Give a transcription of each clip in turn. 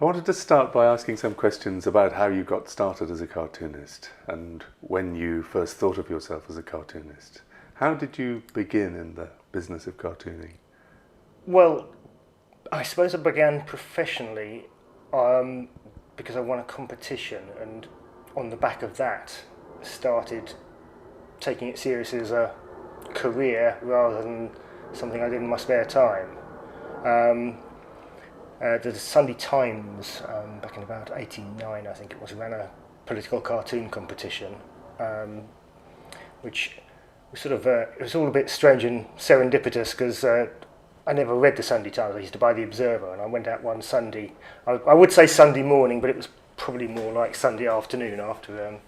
I wanted to start by asking some questions about how you got started as a cartoonist and when you first thought of yourself as a cartoonist. How did you begin in the business of cartooning? Well, I suppose I began professionally because I won a competition, and on the back of that, started taking it seriously as a career rather than something I did in my spare time. Um, the Sunday Times, back in about '89, I think it was, ran a political cartoon competition, um, which was sort of it was all a bit strange and serendipitous because I never read the Sunday Times. I used to buy the Observer, and I went out one Sunday. I would say Sunday morning, but it was probably more like Sunday afternoon after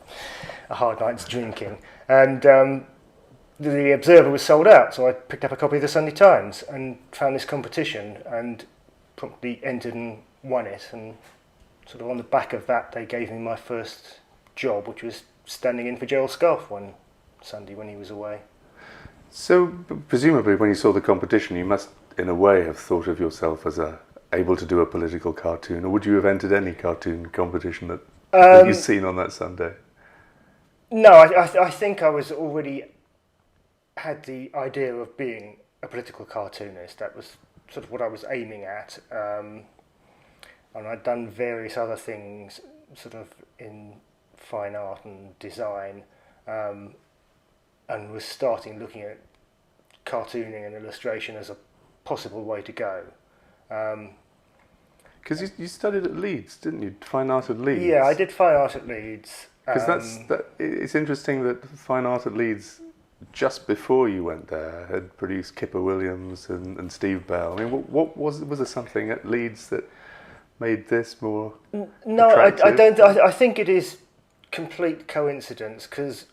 a hard night's drinking. And the Observer was sold out, so I picked up a copy of the Sunday Times and found this competition and promptly entered and won it. And sort of on the back of that, they gave me my first job, which was standing in for Gerald Scarfe one Sunday when he was away. So, presumably when you saw the competition, you must, in a way, have thought of yourself as able to do a political cartoon, or would you have entered any cartoon competition that you've seen on that Sunday? No, I think I was already had the idea of being a political cartoonist. That was sort of what I was aiming at, and I'd done various other things, sort of in fine art and design, and was starting looking at cartooning and illustration as a possible way to go. Because you studied at Leeds, didn't you? Fine art at Leeds. Yeah, I did fine art at Leeds. Because it's interesting that fine art at Leeds, just before you went there, had produced Kipper Williams and Steve Bell. I mean, what was there something at Leeds that made this more attractive? I don't. I think it is complete coincidence because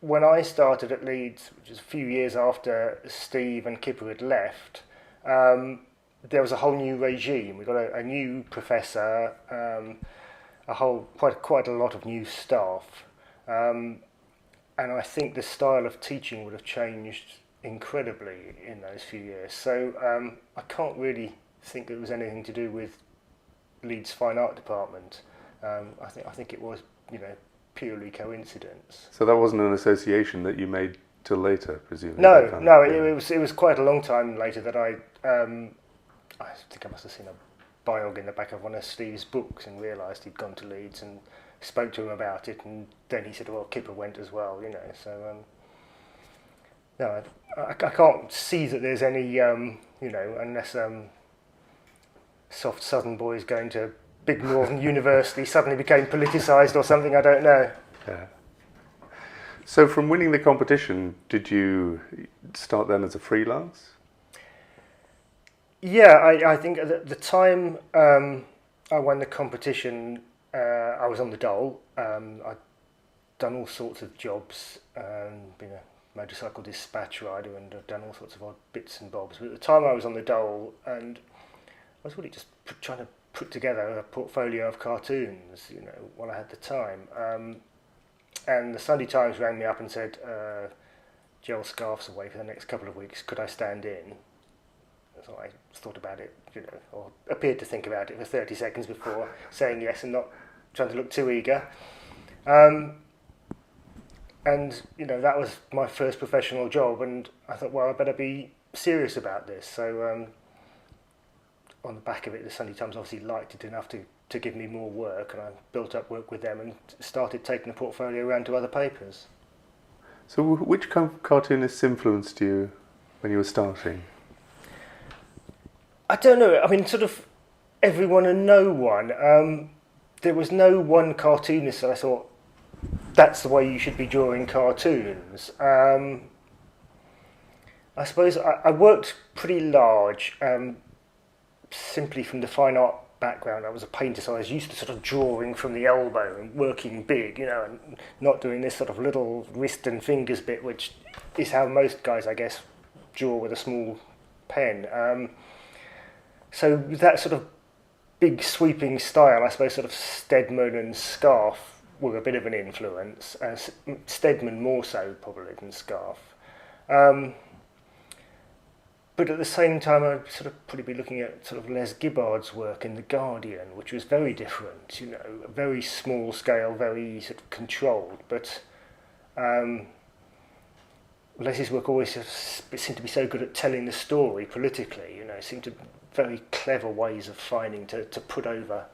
when I started at Leeds, which was a few years after Steve and Kipper had left, there was a whole new regime. We got a new professor, quite a lot of new staff, and I think the style of teaching would have changed incredibly in those few years. So I can't really think it was anything to do with Leeds Fine Art Department. I think it was, purely coincidence. So that wasn't an association that you made till later, presumably? No, it was quite a long time later that I think I must have seen a biog in the back of one of Steve's books and realised he'd gone to Leeds and spoke to him about it, and then he said, well, Kipper went as well, so no, I can't see that there's any, unless soft southern boys going to big northern university suddenly became politicised or something, I don't know. Yeah. So from winning the competition, did you start then as a freelance? Yeah, I think at the time I won the competition, I was on the dole. I'd done all sorts of jobs, been a motorcycle dispatch rider, and I'd done all sorts of odd bits and bobs. But at the time I was on the dole, and I was really just trying to put together a portfolio of cartoons, while I had the time. And the Sunday Times rang me up and said, Gerald Scarfe's away for the next couple of weeks, could I stand in? So I thought about it, or appeared to think about it for 30 seconds before saying yes and not trying to look too eager. And, that was my first professional job, and I thought, well, I better be serious about this. So on the back of it, the Sunday Times obviously liked it enough to give me more work, and I built up work with them and started taking the portfolio around to other papers. So which cartoonists influenced you when you were starting? I don't know. I mean, sort of everyone and no one. There was no one cartoonist that I thought, that's the way you should be drawing cartoons. I suppose I worked pretty large, simply from the fine art background. I was a painter, so I was used to sort of drawing from the elbow and working big, and not doing this sort of little wrist and fingers bit, which is how most guys, I guess, draw with a small pen. So that sort of big sweeping style, I suppose, sort of Stedman and Scarfe were a bit of an influence. Stedman more so probably than Scarfe. but at the same time, I'd sort of probably be looking at sort of Les Gibbard's work in The Guardian, which was very different, you know, very small scale, very sort of controlled. But Les's work always seemed to be so good at telling the story politically, you know, seemed to very clever ways of finding to put over,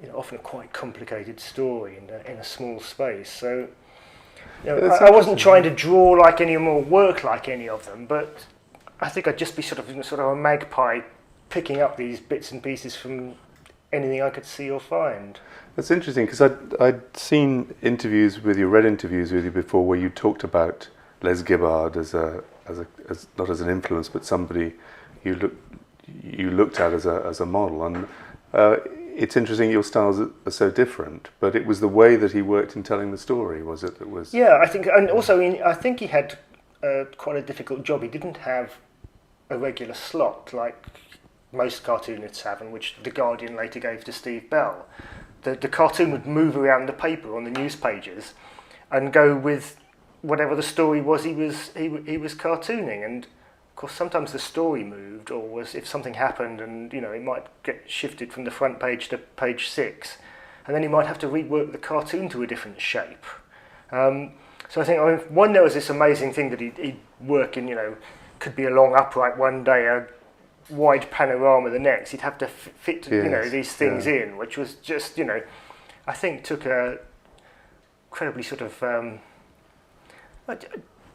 you know, often a quite complicated story in a small space. So, you know, I wasn't trying to draw like any or work like any of them, but I think I'd just be sort of a magpie picking up these bits and pieces from anything I could see or find. That's interesting, because I'd seen interviews with you, read interviews with you before, where you talked about Les Gibbard as not as an influence, but somebody you looked at as a model. And it's interesting your styles are so different, but it was the way that he worked in telling the story, was it? That was. Yeah, I think, and also I think he had quite a difficult job. He didn't have a regular slot like most cartoonists have, and which The Guardian later gave to Steve Bell. The cartoon would move around the paper on the news pages and go with whatever the story was he was cartooning. And of course sometimes the story moved, or was, if something happened and, you know, it might get shifted from the front page to page 6, and then he might have to rework the cartoon to a different shape. So I think, one, there was this amazing thing that he'd work in, you know, could be a long upright one day, a wide panorama the next. He'd have to fit, you know, these things in, which was just, you know, I think took a incredibly sort of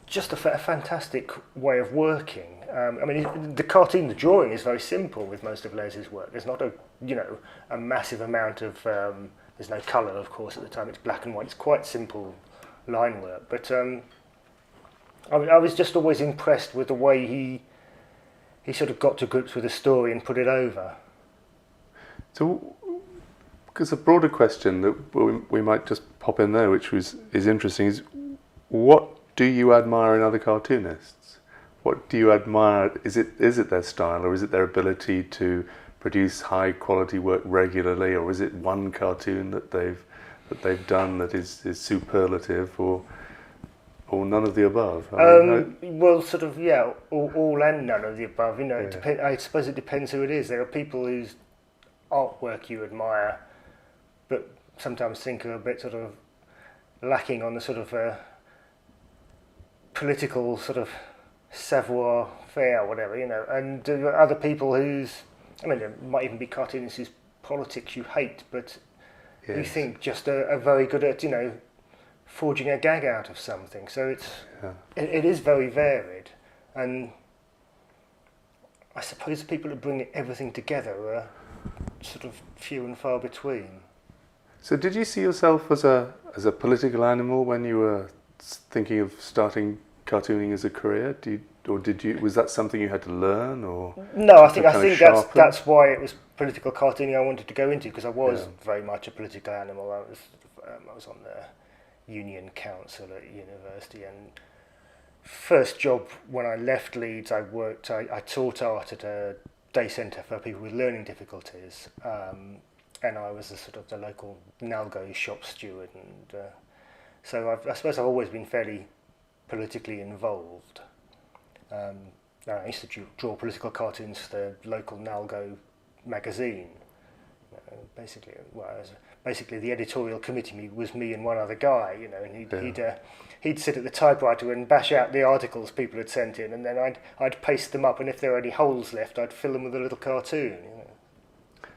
just a fantastic way of working. I mean, the cartoon, the drawing is very simple with most of Les's work. There's not a massive amount of there's no colour, of course, at the time. It's black and white. It's quite simple line work, but I was just always impressed with the way he sort of got to grips with the story and put it over. So, because a broader question that we might just pop in there, which is interesting, is what do you admire in other cartoonists? What do you admire? Is it their style, or is it their ability to produce high quality work regularly, or is it one cartoon that they've done that is superlative, or none of the above? Well, sort of, yeah, all and none of the above. You know, I suppose it depends who it is. There are people whose artwork you admire, but sometimes think are a bit sort of lacking on the sort of political sort of savoir-faire, whatever, you know. And there are other people whose, I mean, there might even be cartoonists whose politics you hate, but you think just are very good at, you know, forging a gag out of something. So it is very varied, and I suppose the people that bring everything together are sort of few and far between. So did you see yourself as a political animal when you were thinking of starting cartooning as a career? Was that something you had to learn, or no? I think that's why it was political cartooning I wanted to go into, because I was very much a political animal. I was on the Union Council at university, and first job when I left Leeds, I taught art at a day centre for people with learning difficulties, and I was the local Nalgo shop steward, and so I suppose I've always been fairly politically involved. I used to draw political cartoons for the local Nalgo magazine. Basically the editorial committee was me and one other guy, you know, and he'd sit at the typewriter and bash out the articles people had sent in, and then I'd paste them up, and if there were any holes left, I'd fill them with a little cartoon. You know.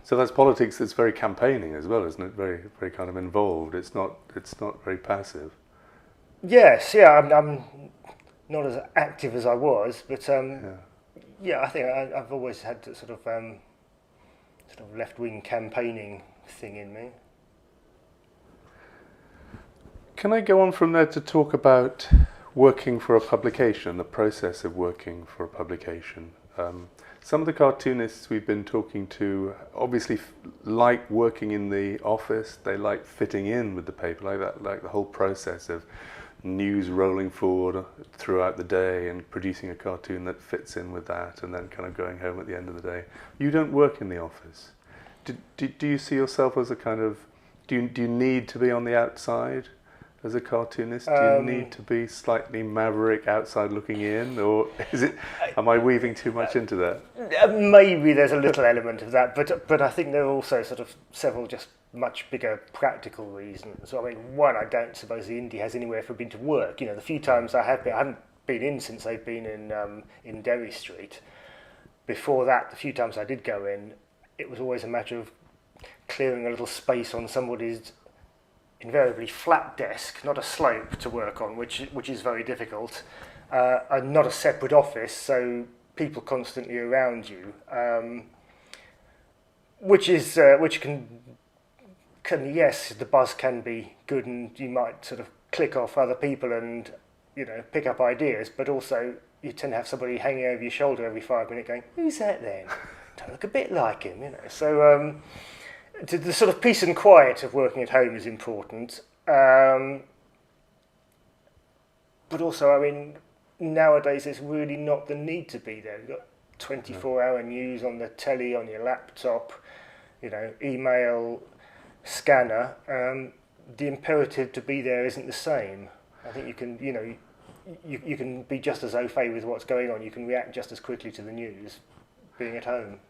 So that's politics that's very campaigning as well, isn't it? Very, very kind of involved. It's not very passive. Yes, yeah, I'm not as active as I was, but I think I've always had that sort of left-wing campaigning thing in me. Can I go on from there to talk about working for a publication, the process of working for a publication? Some of the cartoonists we've been talking to obviously like working in the office. They like fitting in with the paper, like the whole process of news rolling forward throughout the day and producing a cartoon that fits in with that, and then kind of going home at the end of the day. You don't work in the office. Do you see yourself as a kind of, do you need to be on the outside as a cartoonist? Do you need to be slightly maverick outside looking in, or is it? Am I weaving too much into that? Maybe there's a little element of that, but I think there are also sort of several just much bigger practical reasons. So, I mean, one, I don't suppose the indie has anywhere for me to work. You know, the few times I have been, I haven't been in since they've been in Derry Street. Before that, the few times I did go in, it was always a matter of clearing a little space on somebody's invariably flat desk, not a slope to work on, which is very difficult, and not a separate office, so people constantly around you, which can yes, the buzz can be good, and you might sort of click off other people and pick up ideas, but also you tend to have somebody hanging over your shoulder every 5 minutes going, "Who's that then? Don't look a bit like him," So the sort of peace and quiet of working at home is important. But also, I mean, nowadays there's really not the need to be there. You've got 24-hour news on the telly, on your laptop, email, scanner. The imperative to be there isn't the same. I think you can, you can be just as au fait with what's going on. You can react just as quickly to the news being at home.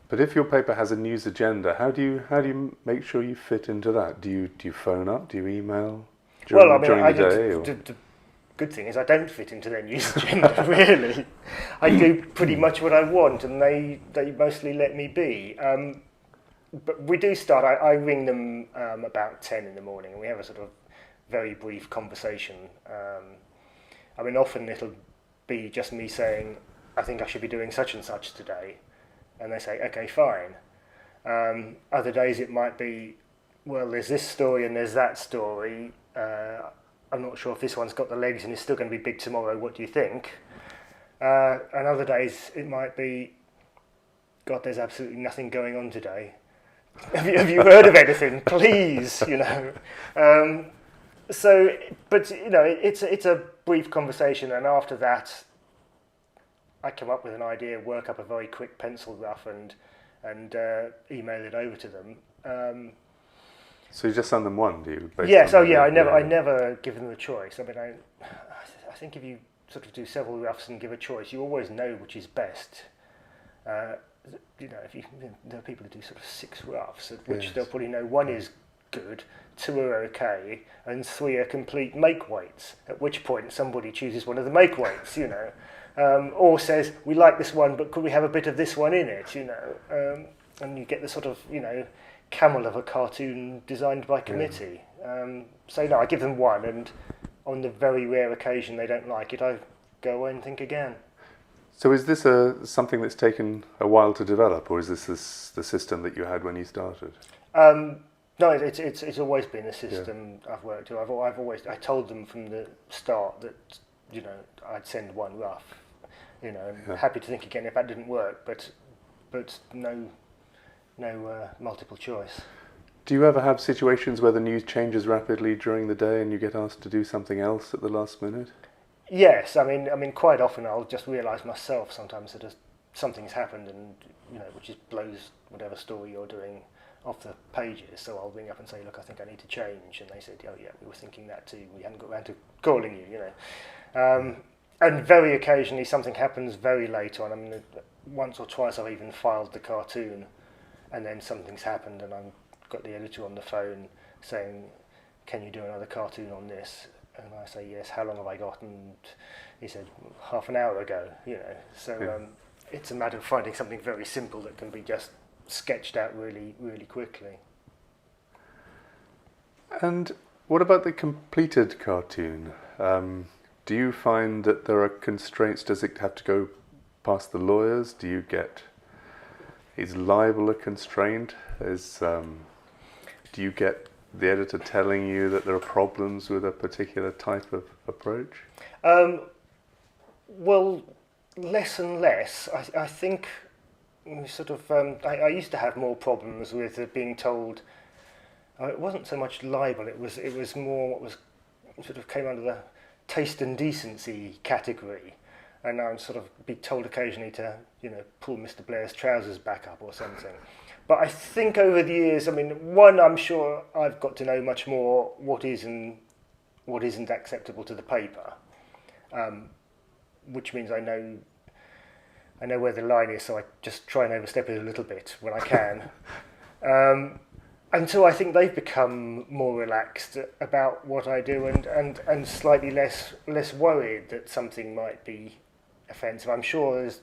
But if your paper has a news agenda, how do you make sure you fit into that? Do you phone up? Do you email during the day? The good thing is I don't fit into their news agenda, really. I do pretty much what I want, and they mostly let me be. But we do start, I ring them about 10 in the morning, and we have a sort of very brief conversation. I mean, often it'll be just me saying, "I think I should be doing such and such today." And they say, "Okay, fine." Other days it might be, "Well, there's this story and there's that story. I'm not sure if this one's got the legs and it's still going to be big tomorrow. What do you think?" And other days it might be, "God, there's absolutely nothing going on today. Have you heard of anything? Please, So, but it's a brief conversation, and after that, I come up with an idea, work up a very quick pencil rough, and email it over to them. So you just send them one, do you? Yes. Oh, yeah. I never give them a choice. I mean, I think if you sort of do several roughs and give a choice, you always know which is best. There are people who do sort of 6 roughs, of which they'll probably know one is good, 2 are okay, and 3 are complete make weights. At which point somebody chooses one of the make weights, or says, "We like this one, but could we have a bit of this one in it?" And you get the sort of camel of a cartoon designed by committee. So no, I give them one, and on the very rare occasion they don't like it, I go away and think again. So is this something that's taken a while to develop, or is this the system that you had when you started? No, it's always been a system I've worked to. I told them from the start that I'd send one rough. Happy to think again if that didn't work, but no multiple choice. Do you ever have situations where the news changes rapidly during the day and you get asked to do something else at the last minute? Yes, I mean, quite often I'll just realise myself sometimes that something's happened, and which just blows whatever story you're doing off the pages. So I'll ring up and say, "Look, I think I need to change," and they said, "Oh yeah, we were thinking that too. We hadn't got around to calling you." And very occasionally something happens very late on. I mean, once or twice I've even filed the cartoon, and then something's happened, and I've got the editor on the phone saying, "Can you do another cartoon on this?" And I say, "Yes, how long have I got?" And he said, "Half an hour ago," So it's a matter of finding something very simple that can be just sketched out really, really quickly. And what about the completed cartoon? Do you find that there are constraints? Does it have to go past the lawyers? Is libel a constraint? Do you get the editor telling you that there are problems with a particular type of approach? Well, less and less. I think sort of. I used to have more problems with being told. It wasn't so much libel. It was more what was sort of came under the taste and decency category, and I'd sort of be told occasionally to pull Mr. Blair's trousers back up or something. But I think over the years, I mean, one, I'm sure I've got to know much more what is and what isn't acceptable to the paper, which means I know where the line is, so I just try and overstep it a little bit when I can. Until I think they've become more relaxed about what I do and slightly less worried that something might be offensive. I'm sure there's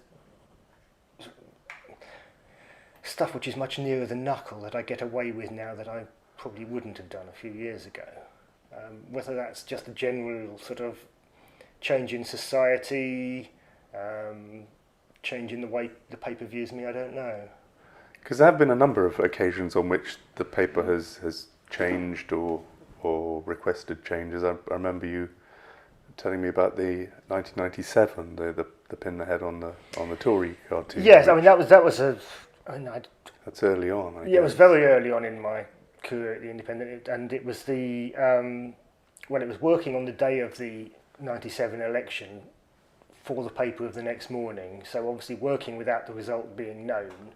stuff which is much nearer the knuckle that I get away with now that I probably wouldn't have done a few years ago. Whether that's just a general sort of change in society, change in the way the paper views me, I don't know. Because there have been a number of occasions on which the paper has changed or requested changes. I remember you telling me about the 1997, the pin the head on the Tory cartoon. Yes, I mean that was a. I mean, that's early on. I guess. It was very early on in my career at the Independent, and it was the when it was working on the day of the 97 election for the paper of the next morning. So obviously working without the result being known.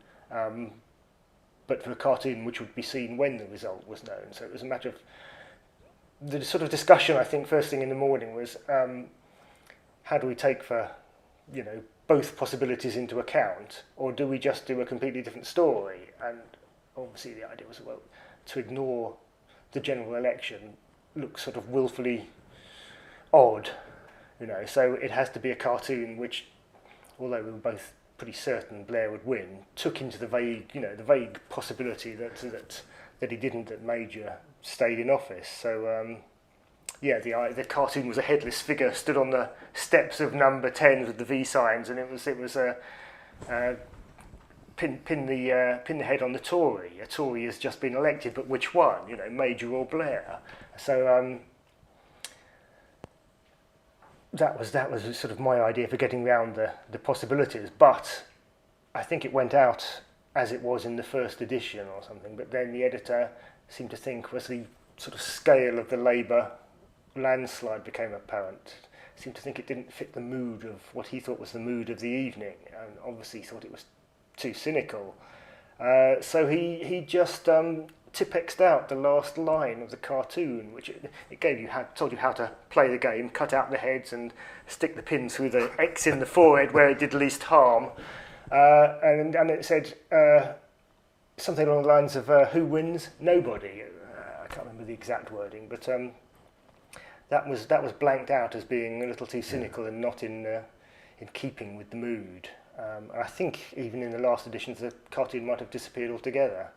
But for a cartoon which would be seen when the result was known. So it was a matter of the sort of discussion, I think, first thing in the morning was how do we take both possibilities into account, or do we just do a completely different story? And obviously the idea was, well, to ignore the general election looks sort of willfully odd, so it has to be a cartoon which, although we were both pretty certain Blair would win, took into the vague possibility that he didn't, that Major stayed in office. So the cartoon was a headless figure stood on the steps of Number 10 with the V signs, and it was a pin the head on the Tory. A Tory has just been elected, but which one? Major or Blair? So that was sort of my idea for getting around the possibilities. But I think it went out as it was in the first edition or something. But then the editor seemed to think, as the sort of scale of the Labour landslide became apparent, seemed to think it didn't fit the mood of what he thought was the mood of the evening, and obviously thought it was too cynical. So he just Tipexed out the last line of the cartoon, which it told you how to play the game, cut out the heads and stick the pin through the X in the forehead where it did least harm, and it said something along the lines of who wins? Nobody. I can't remember the exact wording, but that was blanked out as being a little too cynical and not in keeping with the mood. And I think even in the last editions the cartoon might have disappeared altogether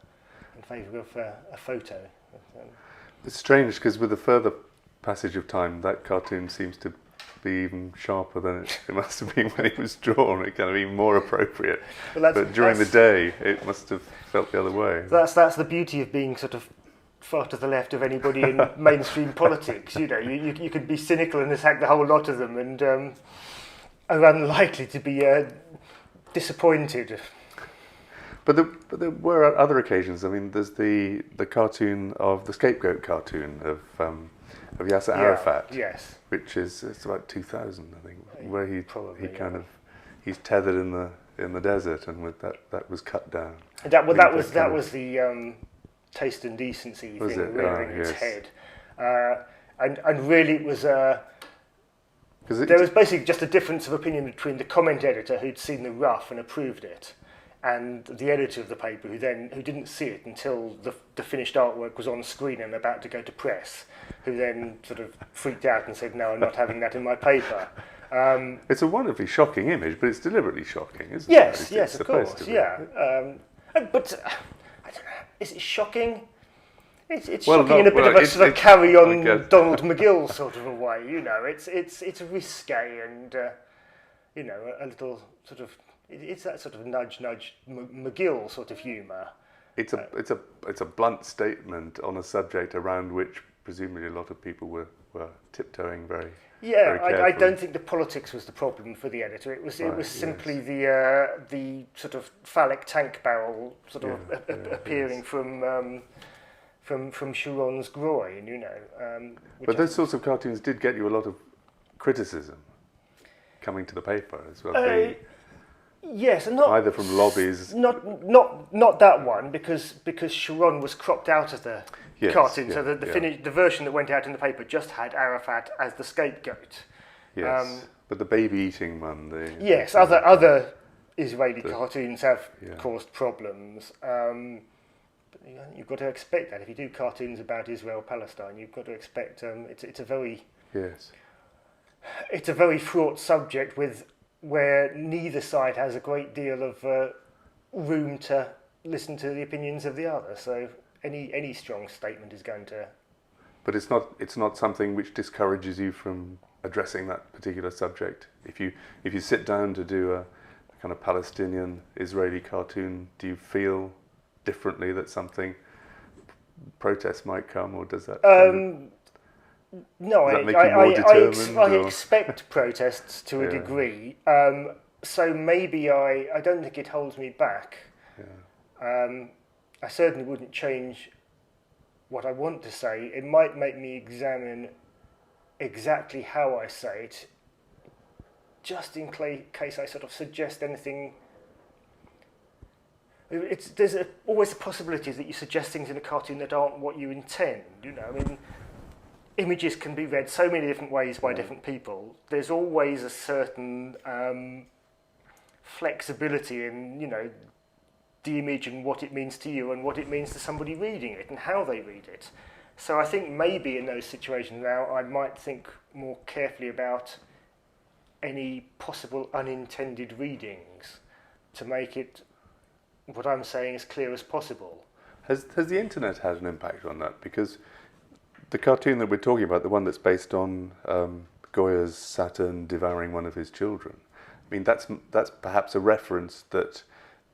in favour of a photo. It's strange because with the further passage of time, that cartoon seems to be even sharper than it must have been when it was drawn. It kind of even more appropriate. But during the day, it must have felt the other way. That's the beauty of being sort of far to the left of anybody in mainstream politics. You can be cynical and attack the whole lot of them, and are unlikely to be disappointed. But there were other occasions. I mean, there's the cartoon of the scapegoat cartoon of Yasser Arafat, yes, which it's about 2000, I think, where he's tethered in the desert, and that was cut down. That was the Taste and Decency thing rearing its head, and really it was. There was basically just a difference of opinion between the comment editor who'd seen the rough and approved it, and the editor of the paper who didn't see it until the finished artwork was on screen and about to go to press, who then sort of freaked out and said, "No, I'm not having that in my paper." It's a wonderfully shocking image, but it's deliberately shocking, isn't it? Yes, of course, yeah. But I don't know. Is it shocking? It's shocking in a bit of a sort of carry-on Donald McGill sort of a way, It's risque and a little sort of it's that sort of nudge McGill sort of humour. It's a blunt statement on a subject around which presumably a lot of people were tiptoeing very. Yeah, very I don't think the politics was the problem for the editor. It was simply the sort of phallic tank barrel sort of appearing from Sharon's groin, But those sorts of cartoons did get you a lot of criticism coming to the paper as well. Yes, and not either from lobbies. not that one because Sharon was cropped out of the Yes, cartoon, yeah, so the version that went out in the paper just had Arafat as the scapegoat. Yes, but the baby eating one. Yes, the other Israeli cartoons have caused problems. But you've got to expect that if you do cartoons about Israel Palestine, you've got to expect it's a very yes. it's a very fraught subject with where neither side has a great deal of room to listen to the opinions of the other. So any strong statement is going to. But it's not something which discourages you from addressing that particular subject. If you sit down to do a kind of Palestinian Israeli cartoon, do you feel differently that something protest might come, or does that? No, does that make you more determined? I expect protests to a degree. So maybe I don't think it holds me back. Yeah. I certainly wouldn't change what I want to say. It might make me examine exactly how I say it, just in case I sort of suggest anything. There's always a possibility that you suggest things in a cartoon that aren't what you intend. You know, I mean, images can be read so many different ways by different people. There's always a certain flexibility in, you know, the image and what it means to you and what it means to somebody reading it and how they read it. So I think maybe in those situations now I might think more carefully about any possible unintended readings to make it what I'm saying as clear as possible. Has the internet had an impact on that? Because the cartoon that we're talking about, the one that's based on Goya's Saturn devouring one of his children, I mean that's perhaps a reference that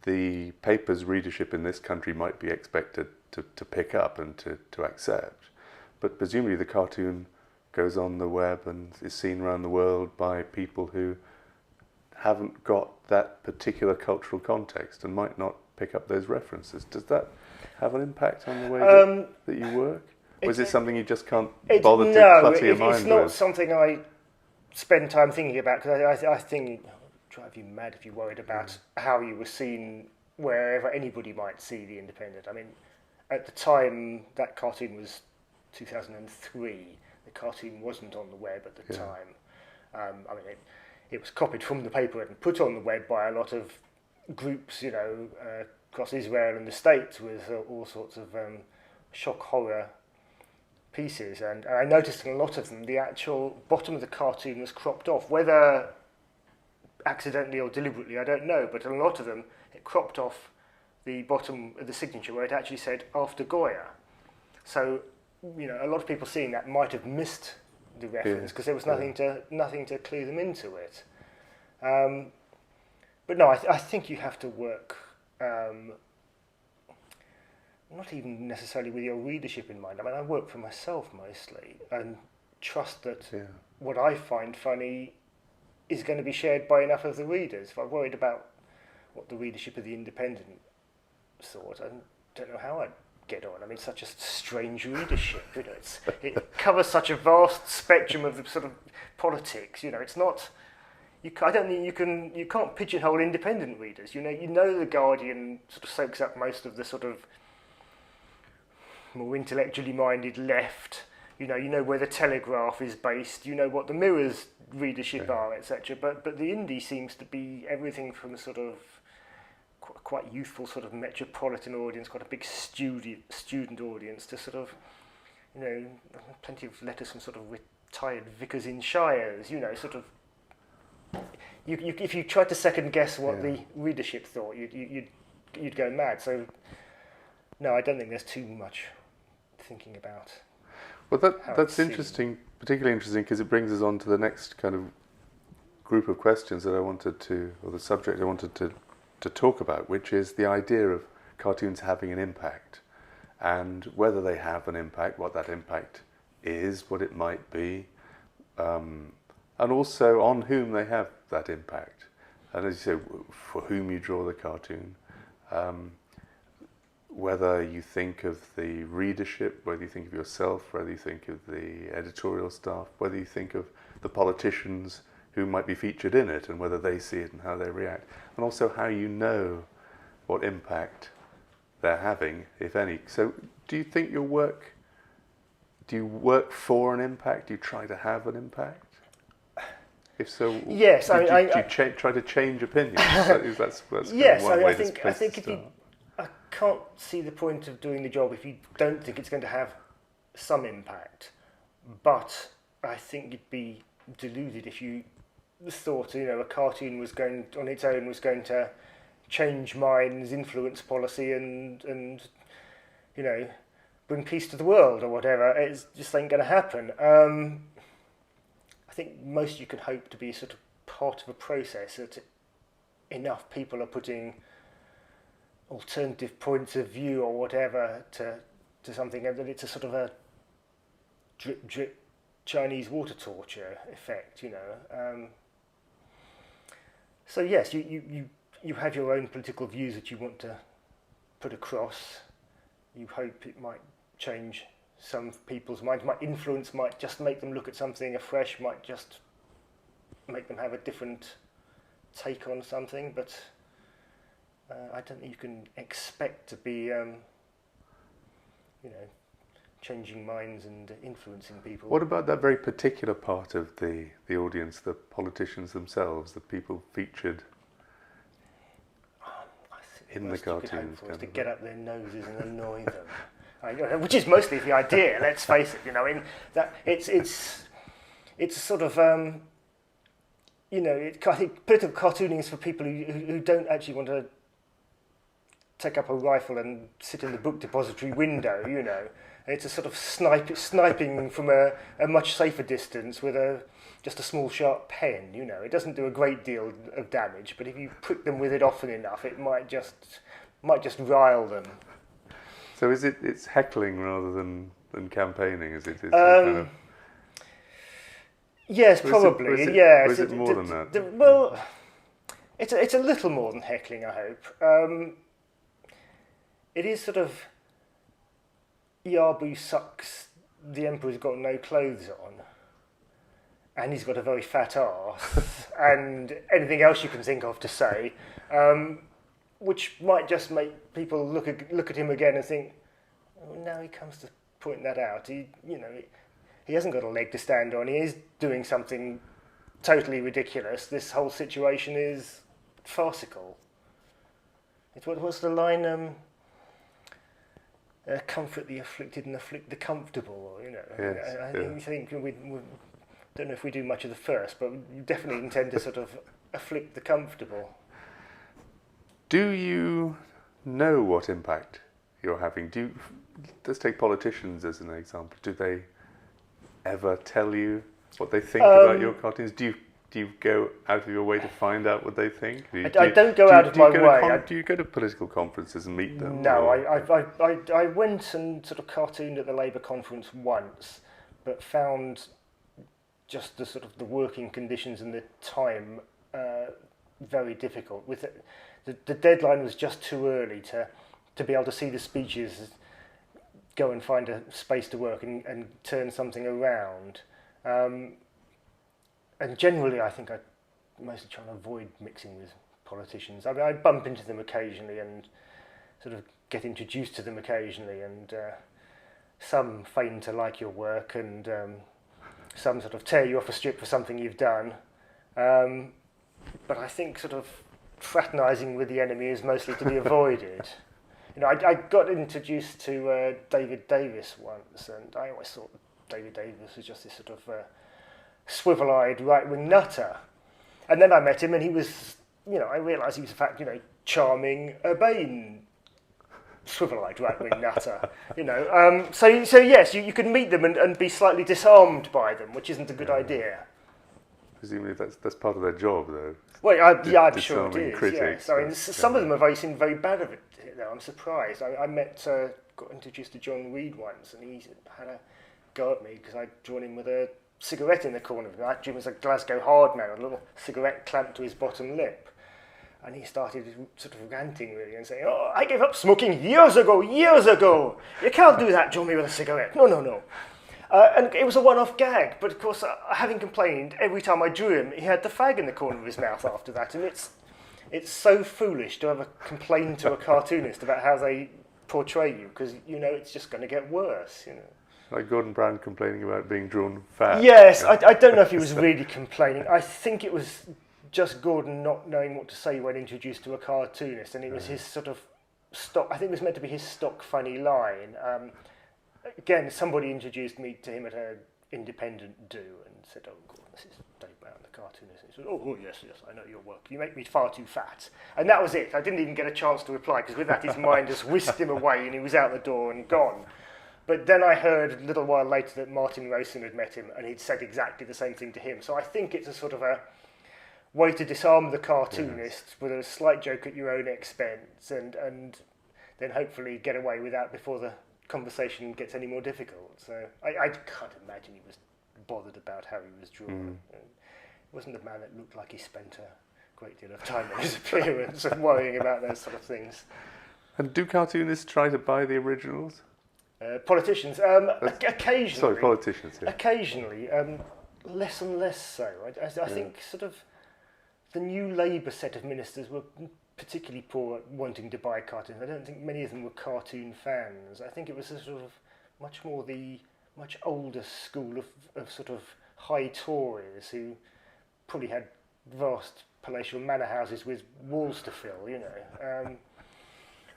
the paper's readership in this country might be expected to pick up and to accept. But presumably the cartoon goes on the web and is seen around the world by people who haven't got that particular cultural context and might not pick up those references. Does that have an impact on the way that you work? Or is it something you just can't bother to clutter your mind with? It's not something I spend time thinking about, because I think it would drive you mad if you worried about how you were seen wherever anybody might see The Independent. I mean, at the time, that cartoon was 2003. The cartoon wasn't on the web at the time. I mean, it was copied from the paper and put on the web by a lot of groups, you know, across Israel and the States with all sorts of shock horror pieces. And I noticed in a lot of them, the actual bottom of the cartoon was cropped off, whether accidentally or deliberately, I don't know, but in a lot of them, it cropped off the bottom of the signature where it actually said after Goya. So, you know, a lot of people seeing that might have missed the reference because there was nothing to clue them into it. But no, I think you have to work not even necessarily with your readership in mind. I mean, I work for myself mostly and trust that what I find funny is going to be shared by enough of the readers. If I'm worried about what the readership of The Independent thought, I don't know how I'd get on. I mean, such a strange readership. You know, it covers such a vast spectrum of the sort of politics. You know, it's not. I don't think you can't pigeonhole independent readers. You know, The Guardian sort of soaks up most of the sort of more intellectually minded left. You know where the Telegraph is based. You know what the Mirror's readership are, etc. But the Indie seems to be everything from sort of quite youthful sort of metropolitan audience, quite a big student audience, to sort of, you know, plenty of letters from sort of retired vicars in shires. You know, sort of. If you tried to second guess what the readership thought, you'd go mad. So, no, I don't think there's too much thinking about. Well, that's interesting, particularly interesting, because it brings us on to the next kind of group of questions that I wanted to, or the subject I wanted to talk about, which is the idea of cartoons having an impact, and whether they have an impact, what that impact is, what it might be, and also on whom they have that impact. And as you say, for whom you draw the cartoon, whether you think of the readership, whether you think of yourself, whether you think of the editorial staff, whether you think of the politicians who might be featured in it and whether they see it and how they react, and also how you know what impact they're having, if any. So do you think your work, do you work for an impact? Do you try to have an impact? If so, yes, do you try to change opinions? That's yes, one way I think if I can't see the point of doing the job if you don't think it's going to have some impact. But I think you'd be deluded if you thought, a cartoon was going on its own was going to change minds, influence policy, and bring peace to the world or whatever. It just ain't going to happen. I think most you can hope to be sort of part of a process that enough people are putting alternative points of view or whatever to something, and that it's a sort of a drip drip Chinese water torture effect, So yes, you have your own political views that you want to put across. You hope it might change some people's minds, might influence, might just make them look at something afresh, might just make them have a different take on something, but I don't think you can expect to be, changing minds and influencing people. What about that very particular part of the audience, the politicians themselves, the people featured in the cartoons? To get up their noses and annoy them, which is mostly the idea. Let's face it. That it's a sort of I think political cartooning is for people who don't actually want to take up a rifle and sit in the book depository window. It's a sort of sniping from a much safer distance with just a small sharp pen. It doesn't do a great deal of damage, but if you prick them with it often enough, it might just rile them. So it's heckling rather than campaigning? Is it? Kind of... Yes, probably. Or is it more than that? Well, it's a little more than heckling, I hope. It is sort of Yabu sucks, the Emperor's got no clothes on, and he's got a very fat arse, and anything else you can think of to say, which might just make people look at him again and think, oh, now he comes to point that out. He hasn't got a leg to stand on. He is doing something totally ridiculous. This whole situation is farcical. What's the line? Comfort the afflicted and afflict the comfortable. Yes, I think we don't know if we do much of the first, but we definitely intend to sort of afflict the comfortable. Do you know what impact you're having? Let's take politicians as an example. Do they ever tell you what they think about your cartoons? Do you go out of your way to find out what they think? I don't go out of my way. Do you go to political conferences and meet them? No, I went and sort of cartooned at the Labour conference once, but found just the sort of the working conditions and the time very difficult. With the deadline was just too early to be able to see the speeches, go and find a space to work and turn something around. And generally, I think I mostly try and avoid mixing with politicians. I mean, I bump into them occasionally and sort of get introduced to them occasionally, and some feign to like your work, and some sort of tear you off a strip for something you've done. But I think sort of fraternising with the enemy is mostly to be avoided. I got introduced to David Davis once, and I always thought David Davis was just this sort of swivel-eyed right-wing nutter. And then I met him, and he was, I realised he was in fact, charming, urbane, swivel-eyed right-wing nutter. So yes, you can meet them and be slightly disarmed by them, which isn't a good idea. Presumably that's part of their job, though. Well, I'm sure it is. Critics, yes. I mean, some of them seem very bad at it. I'm surprised. I got introduced to John Reed once, and he had a go at me because I'd drawn him with a cigarette in the corner of him. I drew him as a Glasgow hard man, a little cigarette clamped to his bottom lip. And he started sort of ranting really and saying, "Oh, I gave up smoking years ago. You can't do that, draw me with a cigarette. No. And it was a one-off gag, but of course, having complained, every time I drew him, he had the fag in the corner of his mouth after that, and it's so foolish to ever complain to a cartoonist about how they portray you, because you know it's just going to get worse, you know. Like Gordon Brown complaining about being drawn fat. Yes, I don't know if he was really complaining. I think it was just Gordon not knowing what to say when introduced to a cartoonist, and it was his sort of stock. I think it was meant to be his stock funny line. Again, somebody introduced me to him at an independent do and said, "Oh, Gordon, this is Dave Brown, the cartoonist." And he said, "Oh, yes, I know your work. You make me far too fat." And that was it. I didn't even get a chance to reply, because with that his mind just whisked him away and he was out the door and gone. But then I heard a little while later that Martin Rowson had met him and he'd said exactly the same thing to him. So I think it's a sort of a way to disarm the cartoonist with a slight joke at your own expense, and then hopefully get away with that before the conversation gets any more difficult. So I can't imagine he was bothered about how he was drawn. He wasn't a man that looked like he spent a great deal of time on his appearance and worrying about those sort of things. And do cartoonists try to buy the originals? Politicians, occasionally. Sorry, politicians. Yeah. Occasionally, less and less so. I think sort of the new Labour set of ministers were particularly poor at wanting to buy cartoons. I don't think many of them were cartoon fans. I think it was a sort of much more the much older school of sort of high Tories who probably had vast palatial manor houses with walls to fill, you know.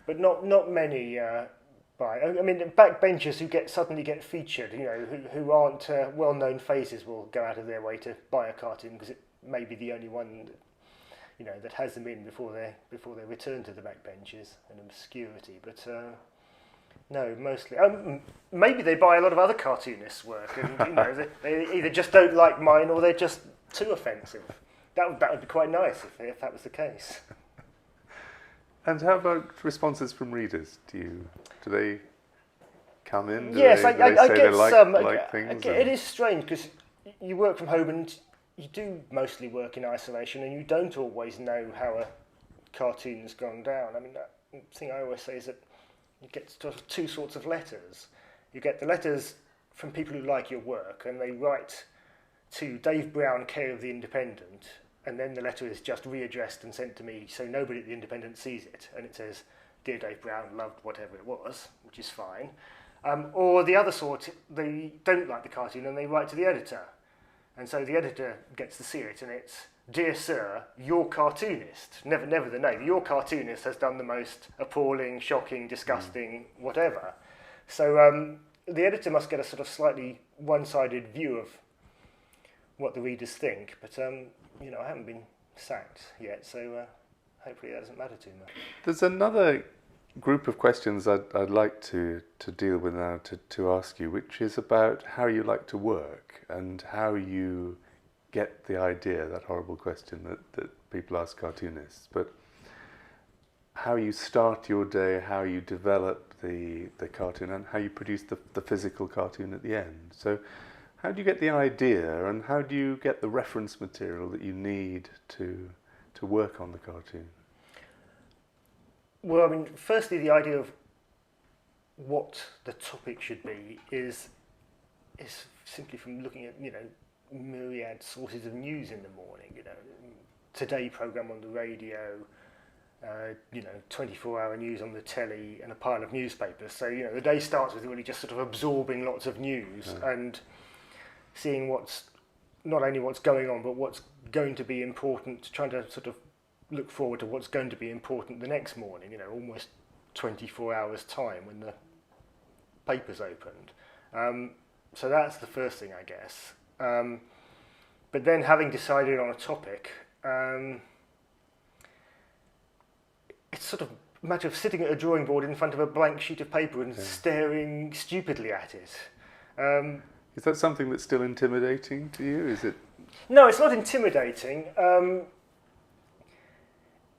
But not many buy. I mean, backbenchers who suddenly get featured, you know, who aren't well-known faces will go out of their way to buy a cartoon because it may be the only one that, you know, that has them in before they return to the backbenches and obscurity. But no, mostly. Maybe they buy a lot of other cartoonists' work, and you know, they either just don't like mine or they're just too offensive. That would be quite nice if that was the case. And how about responses from readers? Do they come in? Yes, I get some. Like things? It is strange because you work from home and you do mostly work in isolation, and you don't always know how a cartoon's gone down. I mean, the thing I always say is that you get sort of two sorts of letters. You get the letters from people who like your work, and they write to Dave Brown, care of the Independent, and then the letter is just readdressed and sent to me, so nobody at the Independent sees it, and it says, "Dear Dave Brown, loved whatever it was," which is fine. Or the other sort, they don't like the cartoon and they write to the editor, and so the editor gets to see it, and it's, "Dear Sir, your cartoonist," never the name, "your cartoonist has done the most appalling, shocking, disgusting, whatever." So the editor must get a sort of slightly one-sided view of what the readers think, but you know, I haven't been sacked yet, so hopefully that doesn't matter too much. There's another group of questions I'd like to deal with now, to ask you, which is about how you like to work and how you get the idea, that horrible question that people ask cartoonists, but how you start your day, how you develop the cartoon, and how you produce the physical cartoon at the end. So how do you get the idea, and how do you get the reference material that you need to work on the cartoon? Well, I mean, firstly, the idea of what the topic should be is simply from looking at, you know, myriad sources of news in the morning. You know, Today programme on the radio, you know, 24-hour news on the telly, and a pile of newspapers. So, you know, the day starts with really just sort of absorbing lots of news and seeing not only what's going on, but what's going to be important, trying to sort of look forward to what's going to be important the next morning, you know, almost 24 hours time when the paper's opened. So that's the first thing, I guess. But then having decided on a topic, it's sort of a matter of sitting at a drawing board in front of a blank sheet of paper and staring stupidly at it. Is that something that's still intimidating to you? Is it? No, it's not intimidating.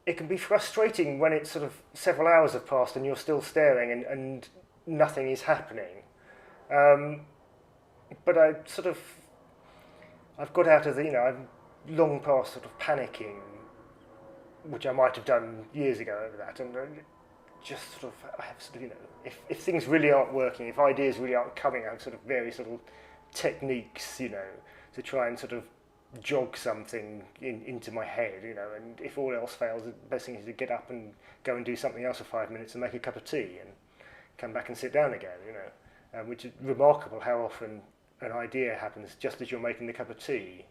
It can be frustrating when it's sort of several hours have passed and you're still staring and nothing is happening. But I've got out of the, you know, I've long past sort of panicking, which I might have done years ago over that, and just sort of, I have sort of, if things really aren't working, if ideas really aren't coming, I have sort of various little techniques, to try and sort of jog something into my head, and if all else fails, the best thing is to get up and go and do something else for 5 minutes and make a cup of tea and come back and sit down again, which is remarkable how often an idea happens just as you're making the cup of tea.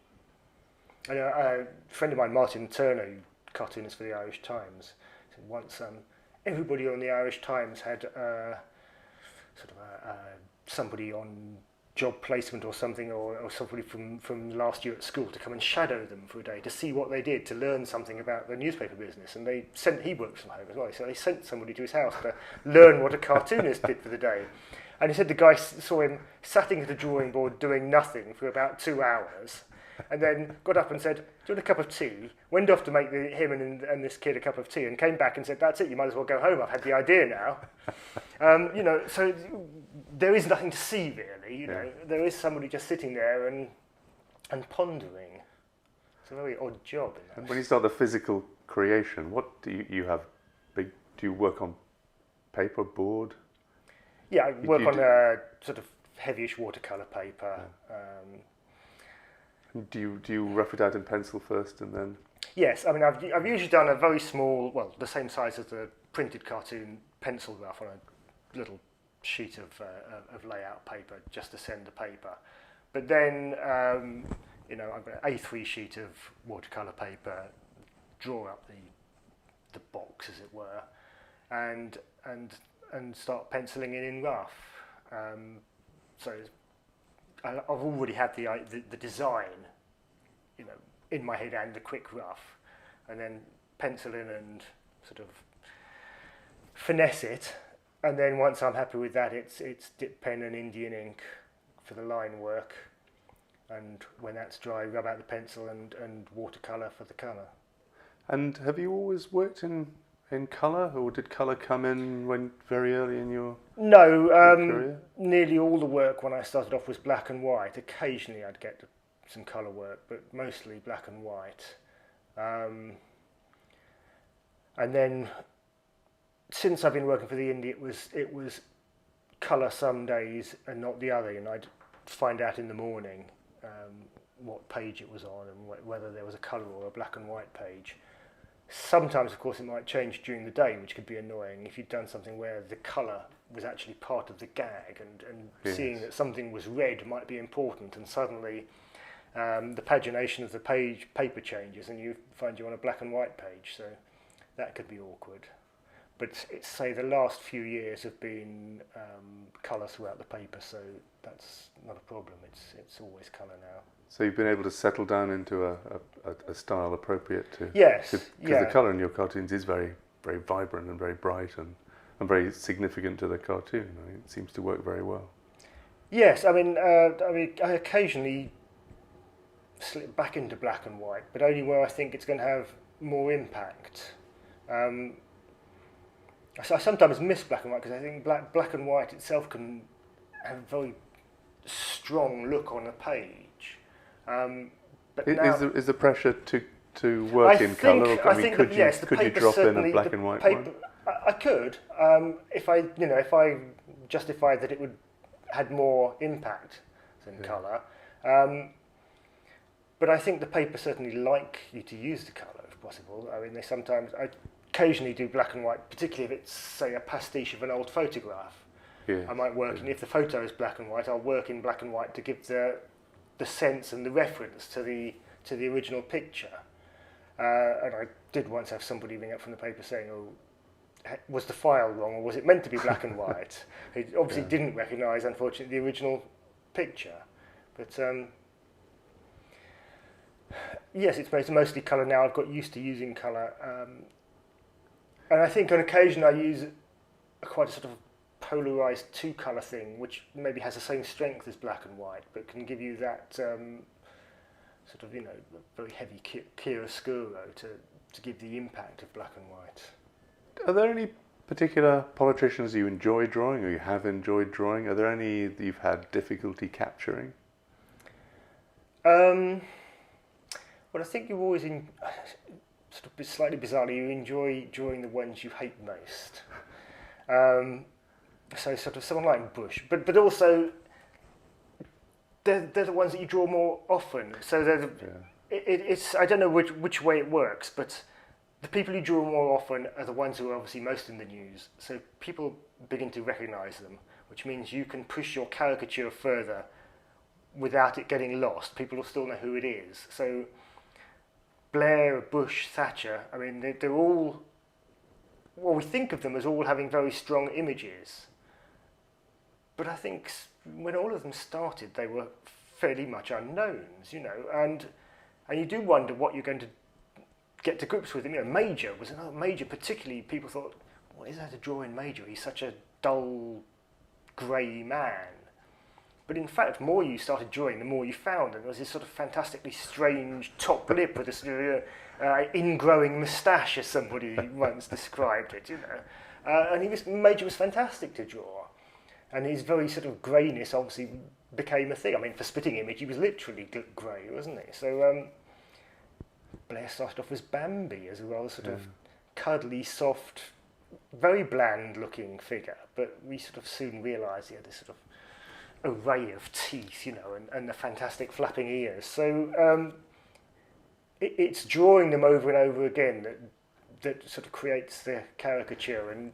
And a friend of mine, Martin Turner, who cartoonist for the Irish Times, said once everybody on the Irish Times had somebody on job placement or something, or somebody from last year at school to come and shadow them for a day to see what they did, to learn something about the newspaper business. And he works from home as well, so they sent somebody to his house to learn what a cartoonist did for the day. And he said the guy saw him sitting at a drawing board doing nothing for about 2 hours, and then got up and said, "Do you want a cup of tea?" Went off to make him and this kid a cup of tea, and came back and said, "That's it, you might as well go home, I've had the idea now." So there is nothing to see really, There is somebody just sitting there and pondering. It's a very odd job. And when you start the physical creation, what do you have? Do you work on paper, board? Yeah, I work on a sort of heavyish watercolour paper. Do you rough it out in pencil first and then? Yes, I mean I've usually done a very small, well, the same size as the printed cartoon pencil rough on a little sheet of layout paper just to send the paper. But then I've got an A3 sheet of watercolour paper, draw up the box as it were, and start penciling it in rough. So I've already had the design, in my head and the quick rough, and then pencil in and sort of finesse it. And then once I'm happy with that, it's dip pen and Indian ink for the line work. And when that's dry, rub out the pencil and watercolour for the colour. And have you always worked in colour, or did colour come in very early in your career? Nearly all the work when I started off was black and white. Occasionally I'd get some colour work, but mostly black and white. And then since I've been working for the Indie, it was colour some days and not the other, and I'd find out in the morning what page it was on and whether there was a colour or a black and white page. Sometimes, of course, it might change during the day, which could be annoying if you'd done something where the colour was actually part of the gag, and Yes. seeing that something was red might be important, and suddenly the pagination of the paper changes and you find you're on a black and white page, so that could be awkward. But say the last few years have been colour throughout the paper, so that's not a problem. It's always colour now. So you've been able to settle down into a style appropriate to... Yes, because yeah. the colour in your cartoons is very, very vibrant and very bright and very significant to the cartoon. I mean, it seems to work very well. Yes, I mean, I occasionally slip back into black and white, but only where I think it's going to have more impact. I sometimes miss black and white because I think black and white itself can have a very strong look on a page. But now, is the pressure to work in colour? Could you drop in a black and white one? I could, if I justified that it had more impact than colour. But I think the paper certainly like you to use the colour if possible. I mean, I occasionally do black and white, particularly if it's, say, a pastiche of an old photograph. Yes. I might work, and if the photo is black and white, I'll work in black and white to give the sense and the reference to the original picture. And I did once have somebody ring up from the paper saying, "Oh, was the file wrong, or was it meant to be black and white?" He obviously didn't recognise, unfortunately, the original picture. But yes, it's mostly colour now. I've got used to using colour. And I think on occasion I use quite a sort of polarised two-colour thing, which maybe has the same strength as black and white, but can give you that sort of, very heavy chiaroscuro to give the impact of black and white. Are there any particular politicians you enjoy drawing, or you have enjoyed drawing? Are there any that you've had difficulty capturing? Well, I think you've always sort of slightly bizarrely, you enjoy drawing the ones you hate most. So sort of someone like Bush, but also they're the ones that you draw more often. So it's I don't know which way it works, but the people you draw more often are the ones who are obviously most in the news. So people begin to recognise them, which means you can push your caricature further without it getting lost. People will still know who it is. So Blair, Bush, Thatcher, I mean, they're all, well, we think of them as all having very strong images. But I think when all of them started, they were fairly much unknowns, and you do wonder what you're going to get to grips with. Major was another. Major, particularly, people thought, what is there to draw in Major? He's such a dull, grey man. But in fact, the more you started drawing, the more you found, and there was this sort of fantastically strange top lip with this ingrowing moustache, as somebody once described it, and Major was fantastic to draw. And his very sort of greyness obviously became a thing. I mean, for Spitting Image, he was literally grey, wasn't he? So Blair started off as Bambi, as a rather sort of cuddly, soft, very bland-looking figure. But we sort of soon realised he had this sort of array of teeth, and the fantastic flapping ears. So it's drawing them over and over again that sort of creates the caricature and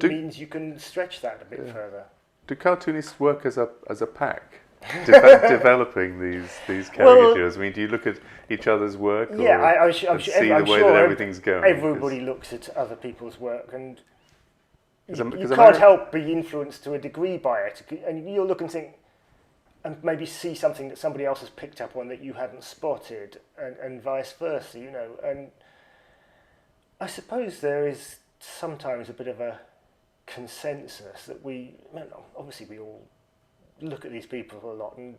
means you can stretch that a bit further. Do cartoonists work as a pack, developing these caricatures? I mean, do you look at each other's work? Yeah, I'm sure. See the way that everything's going. Everybody looks at other people's work, and you Because can't help be influenced to a degree by it. And you'll look and think, and maybe see something that somebody else has picked up on that you hadn't spotted, and vice versa. And I suppose there is sometimes a bit of a consensus that obviously we all look at these people a lot and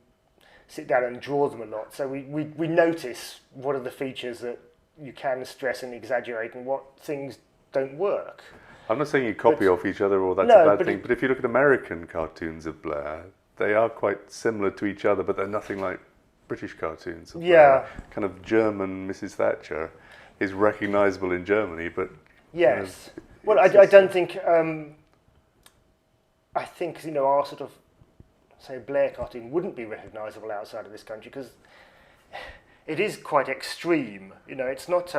sit down and draw them a lot, so we notice what are the features that you can stress and exaggerate and what things don't work. I'm not saying you copy off each other or that's a bad thing, but if you look at American cartoons of Blair, they are quite similar to each other, but they're nothing like British cartoons of Blair. Kind of German Mrs. Thatcher is recognisable in Germany, but yes. Well, I don't think. I think our sort of, say, Blair cartoon wouldn't be recognisable outside of this country because it is quite extreme. It's not.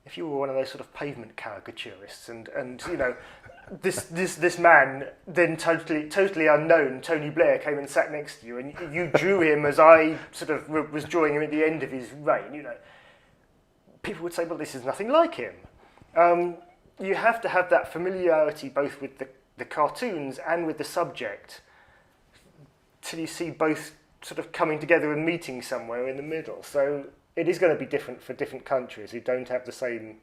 If you were one of those sort of pavement caricaturists, and this man then totally unknown, Tony Blair, came and sat next to you, and you drew him as I sort of was drawing him at the end of his reign. People would say, well, this is nothing like him. You have to have that familiarity both with the cartoons and with the subject till you see both sort of coming together and meeting somewhere in the middle. So it is going to be different for different countries who don't have the same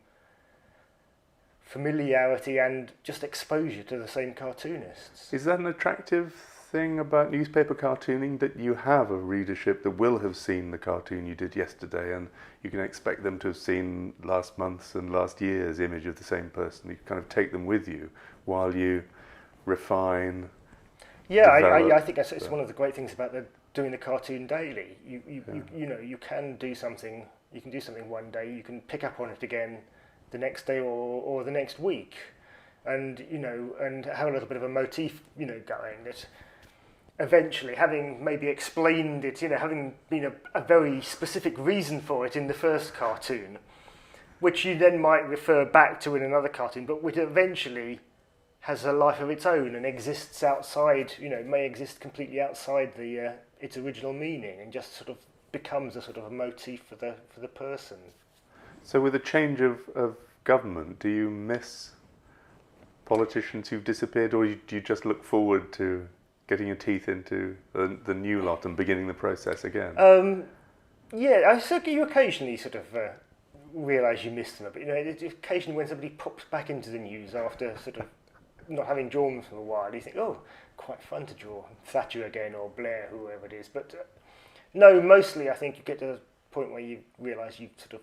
familiarity and just exposure to the same cartoonists. Is that an attractive thing about newspaper cartooning, that you have a readership that will have seen the cartoon you did yesterday, and you can expect them to have seen last month's and last year's image of the same person? You kind of take them with you while you refine. Yeah, I think it's one of the great things about doing the cartoon daily. You can do something. You can do something one day. You can pick up on it again the next day or the next week, and and have a little bit of a motif going that. Eventually, having maybe explained it, having been a very specific reason for it in the first cartoon, which you then might refer back to in another cartoon, but which eventually has a life of its own and exists outside, may exist completely outside its original meaning, and just sort of becomes a sort of a motif for the person. So with a change of government, do you miss politicians who've disappeared, or do you just look forward to getting your teeth into the new lot and beginning the process again? Yeah, I think you occasionally sort of realise you missed them a bit. Occasionally when somebody pops back into the news after sort of not having drawn them for a while, you think, oh, quite fun to draw Thatcher again or Blair, whoever it is. But no, mostly I think you get to the point where you realise you've sort of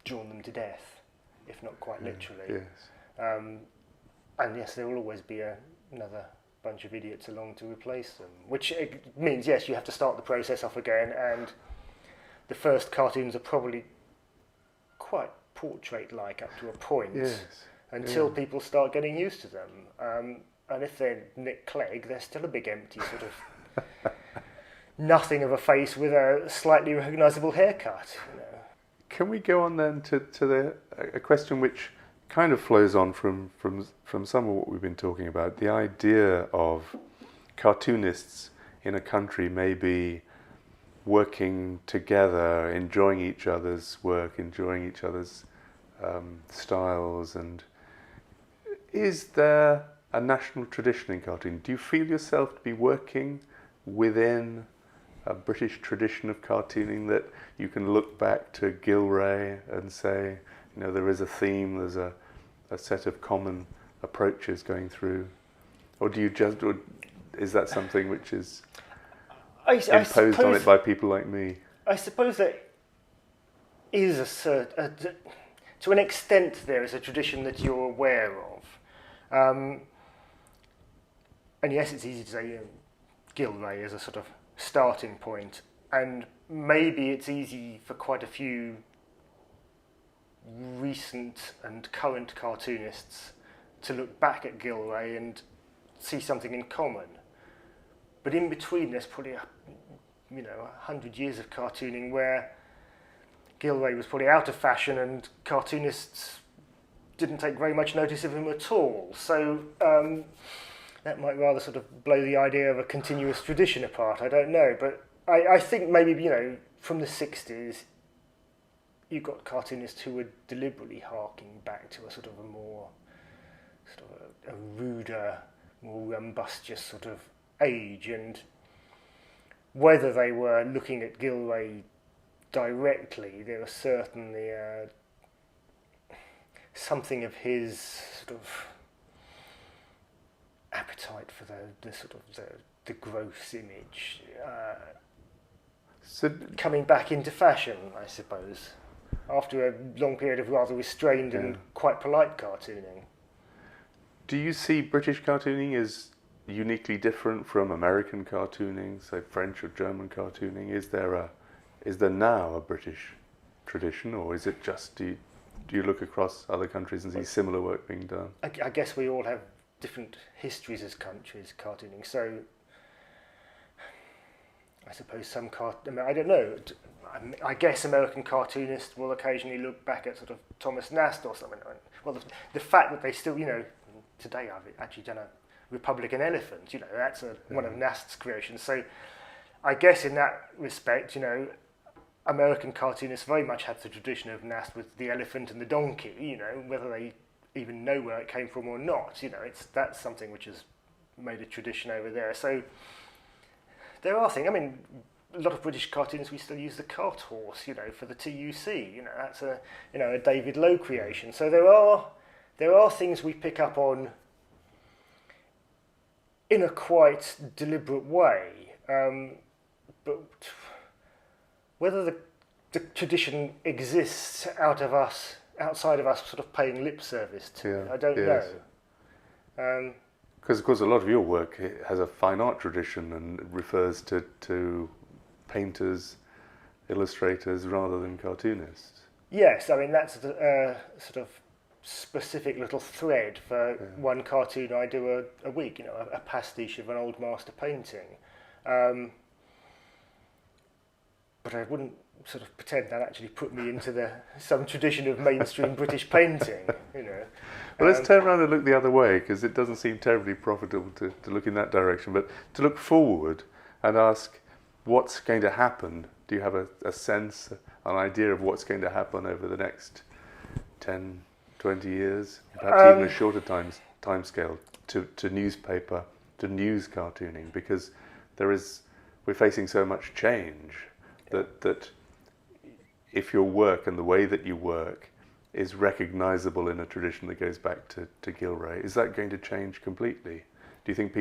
drawn them to death, if not quite literally. Yes. And yes, there will always be another bunch of idiots along to replace them, which means, yes, you have to start the process off again, and the first cartoons are probably quite portrait-like up to a point. Yes. until people start getting used to them. And if they're Nick Clegg, they're still a big empty sort of nothing of a face with a slightly recognisable haircut. You know. Can we go on then to a question which kind of flows on from some of what we've been talking about, the idea of cartoonists in a country maybe working together, enjoying each other's work, enjoying each other's styles, and is there a national tradition in cartooning? Do you feel yourself to be working within a British tradition of cartooning that you can look back to Gilray and say, you know, there is a theme, there's a set of common approaches going through? Or do you just, or is that something which is imposed on it by people like me? I suppose that is to an extent there is a tradition that you're aware of. And yes, it's easy to say Gilray is a sort of starting point, and maybe it's easy for quite a few recent and current cartoonists to look back at Gilray and see something in common. But in between, there's probably 100 years of cartooning where Gilray was probably out of fashion and cartoonists didn't take very much notice of him at all. So that might rather sort of blow the idea of a continuous tradition apart. I don't know, but I think maybe, from the 60s, you got cartoonists who were deliberately harking back to a sort of a more, sort of a ruder, more rumbustious sort of age, and whether they were looking at Gilray directly, there was certainly something of his sort of appetite for the sort of the gross image coming back into fashion, I suppose, after a long period of rather restrained and quite polite cartooning. Do you see British cartooning as uniquely different from American cartooning, say French or German cartooning? Is there now a British tradition, or is it just, do you look across other countries and see similar work being done? I guess we all have different histories as countries cartooning, so I suppose I don't know, I guess American cartoonists will occasionally look back at sort of Thomas Nast or something. Well, the fact that they still, today I've actually done a Republican elephant, that's one of Nast's creations. So I guess in that respect, American cartoonists very much have the tradition of Nast with the elephant and the donkey, whether they even know where it came from or not. That's something which has made a tradition over there. So there are things, a lot of British cartoonists, we still use the cart horse, for the TUC, that's a David Lowe creation. So there are things we pick up on in a quite deliberate way, but whether the tradition exists outside of us sort of paying lip service to it, I don't know. Because, of course, a lot of your work has a fine art tradition and refers to painters, illustrators, rather than cartoonists. Yes, that's a sort of specific little thread for one cartoon I do a week, a pastiche of an old master painting. But I wouldn't sort of pretend that actually put me into some tradition of mainstream British painting, Well, let's turn around and look the other way, because it doesn't seem terribly profitable to look in that direction, but to look forward and ask what's going to happen. Do you have a sense, an idea of what's going to happen over the next 10, 20 years, perhaps even a shorter time scale to newspaper, to news cartooning, because we're facing so much change that if your work and the way that you work is recognisable in a tradition that goes back to Gilray, is that going to change completely? Do you think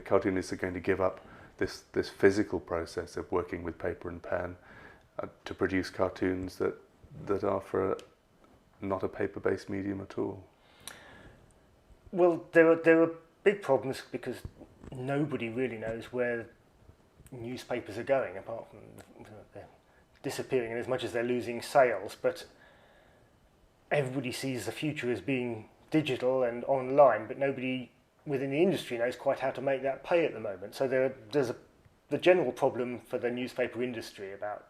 cartoonists are going to give up this physical process of working with paper and pen to produce cartoons that are for not a paper-based medium at all? Well, there are big problems because nobody really knows where newspapers are going, apart from they're disappearing in as much as they're losing sales. But everybody sees the future as being digital and online, but nobody within the industry knows quite how to make that pay at the moment. So there's the general problem for the newspaper industry about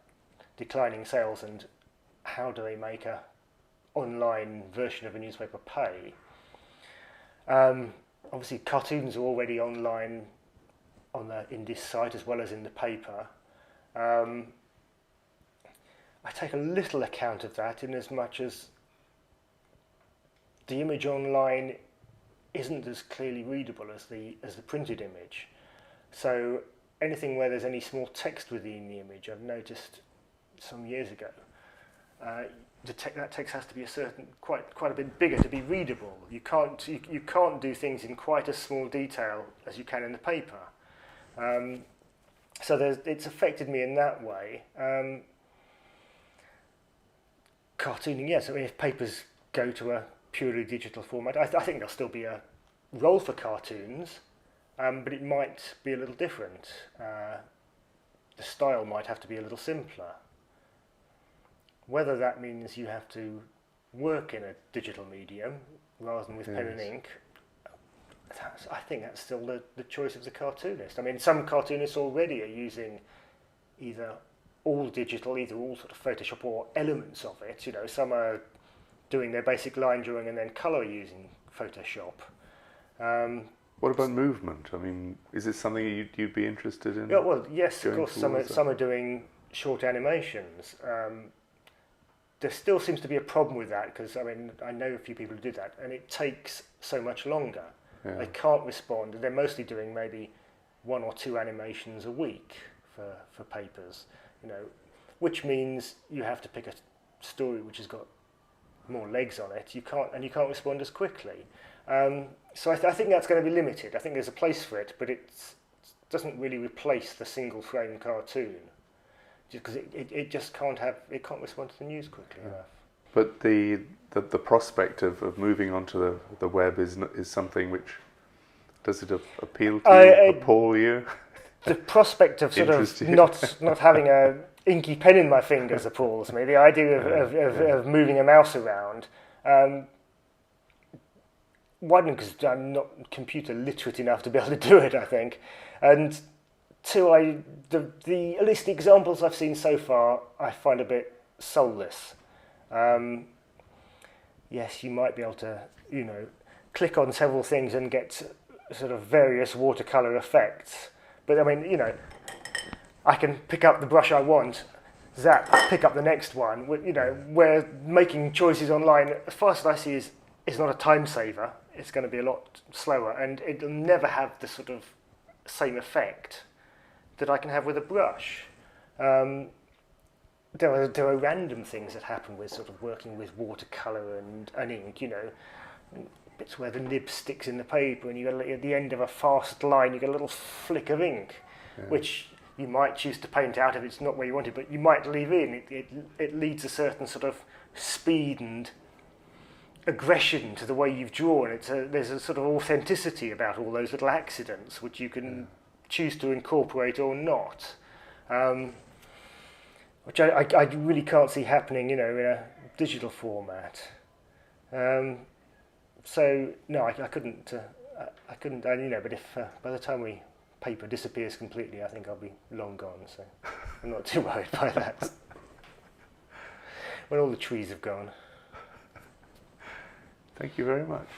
declining sales and how do they make a online version of a newspaper pay. Obviously, cartoons are already online on in this site as well as in the paper. I take a little account of that in as much as the image online isn't as clearly readable as the printed image. So anything where there's any small text within the image, I've noticed some years ago, that text has to be quite a bit bigger to be readable. You can't do things in quite as small detail as you can in the paper. So it's affected me in that way. Cartooning, yes. I mean, if papers go to a purely digital format, I think there'll still be a role for cartoons, but it might be a little different. The style might have to be a little simpler. Whether that means you have to work in a digital medium rather than with pen and ink, I think that's still the choice of the cartoonist. I mean, some cartoonists already are using either all digital, either all sort of Photoshop or elements of it. You know, some are doing their basic line drawing and then colour using Photoshop. What about movement? I mean, is it something you'd be interested in? Yeah, well, yes, of course. Some are doing short animations. There still seems to be a problem with that because, I mean, I know a few people who do that, and it takes so much longer. Yeah. They can't respond. They're mostly doing maybe 1 or 2 animations a week for papers, you know, which means you have to pick a story which has got more legs on it. You can't respond as quickly. So I think that's going to be limited. I think there's a place for it, but it doesn't really replace the single frame cartoon. Because it just can't respond to the news quickly enough. But the prospect of moving onto the web is something which, does it appeal to you, appall you? The prospect of sort of not having a inky pen in my fingers appalls me. The idea of moving a mouse around. One, because I'm not computer literate enough to be able to do it, I think, and two, at least the examples I've seen so far, I find a bit soulless. Yes, you might be able to, you know, click on several things and get sort of various watercolour effects. But I mean, you know, I can pick up the brush I want, zap, pick up the next one. You know, where making choices online, as far as I see, is not a time saver. It's going to be a lot slower, and it'll never have the sort of same effect that I can have with a brush. There are random things that happen with sort of working with watercolour and ink, you know, bits where the nib sticks in the paper and you got at the end of a fast line you get a little flick of ink, which you might choose to paint out if it's not where you want it, but you might leave in. It leads a certain sort of speed and aggression to the way you've drawn. There's a sort of authenticity about all those little accidents which you can choose to incorporate or not, which I really can't see happening, you know, in a digital format. So no, I couldn't. You know, but if by the time paper disappears completely, I think I'll be long gone. So I'm not too worried by that. When all the trees have gone. Thank you very much.